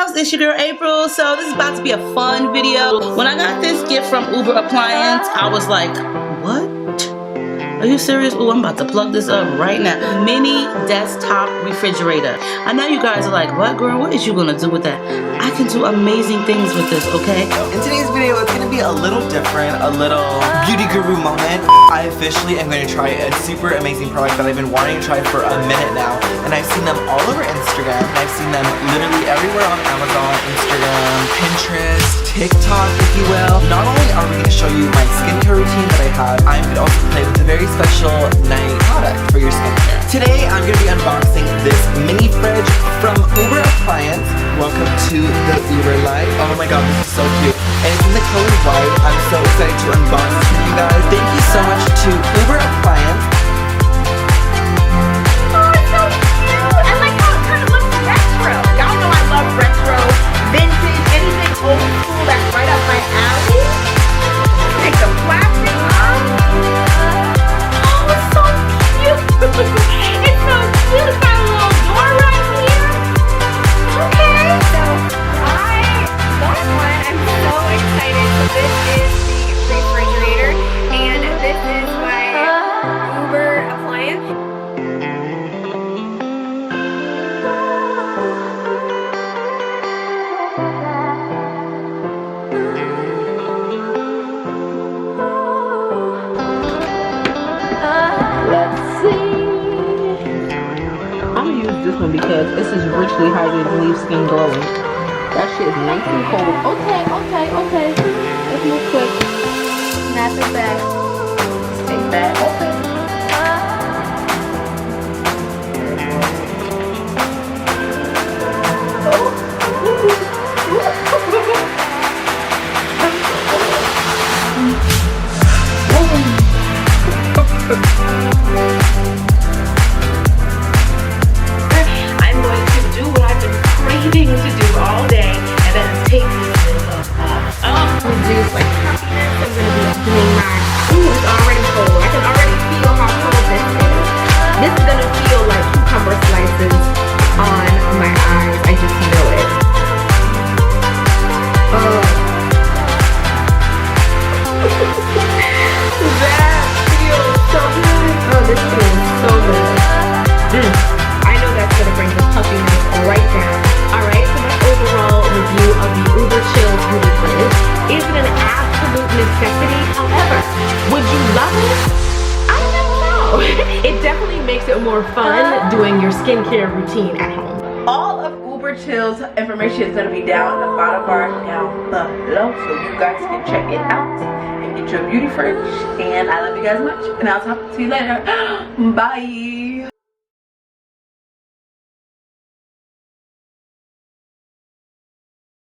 loves, it's your girl April. So this is about to be a fun video. When I got this gift from Uber Appliance, I was like, what? Are you serious? Oh, I'm about to plug this up right now. Mini desktop refrigerator. I know you guys are like, what girl? What is you gonna do with that? I can do amazing things with this, okay? In today's video, it's gonna be a little different, a little beauty guru moment. I officially am going to try a super amazing product that I've been wanting to try for a minute now. And I've seen them all over Instagram. And I've seen them literally everywhere on Amazon, Instagram, Pinterest, TikTok, if you will. Not only are we going to show you my skincare routine that I have, I'm going to also play with a very special night product for your skincare. Today, I'm going to be unboxing this mini fridge from Uber Appliance. Welcome to the Uber life. Oh my god, this is so cute. And it's in the color white. I'm so excited to unbox this with you guys. Thank you so much to Uber Appliance. Oh, it's so cute. I like how it kind of looks retro. Y'all know I love retro, vintage, anything old school that's right up my alley. Take the plastic off. Oh, it's so cute. It's so cute. It's got a little door right here. Okay. So I got one. I'm so excited. So this is the refrigerator, and this is my Uber Appliance. Let's see. I'm gonna use this one because this is richly hydrated and leaves skin glowing. That shit is nice and cold. Okay. Let's move quick. Snap it back. Take that. Okay. I'm going to do what I've been craving to do all day, and that is take this off. Reduce my happiness. I'm going to be doing my. Ooh, it's already cold. I can already feel how cold this is. This is going to feel like cucumber slices on my eyes. I just know it. Oh. That feels so good. Oh, this feels so good. I know that's gonna bring the puffiness right down. Alright, so my overall review of the Uber Chill Beauty Fridge isn't an absolute necessity. However, would you love it? I don't know. It definitely makes it more fun doing your skincare routine at home. All of Uber Chill's information is gonna be down in the bottom bar down below, so you guys can check it out and get your beauty fridge. And I love you guys much, and I'll talk to you later. Bye.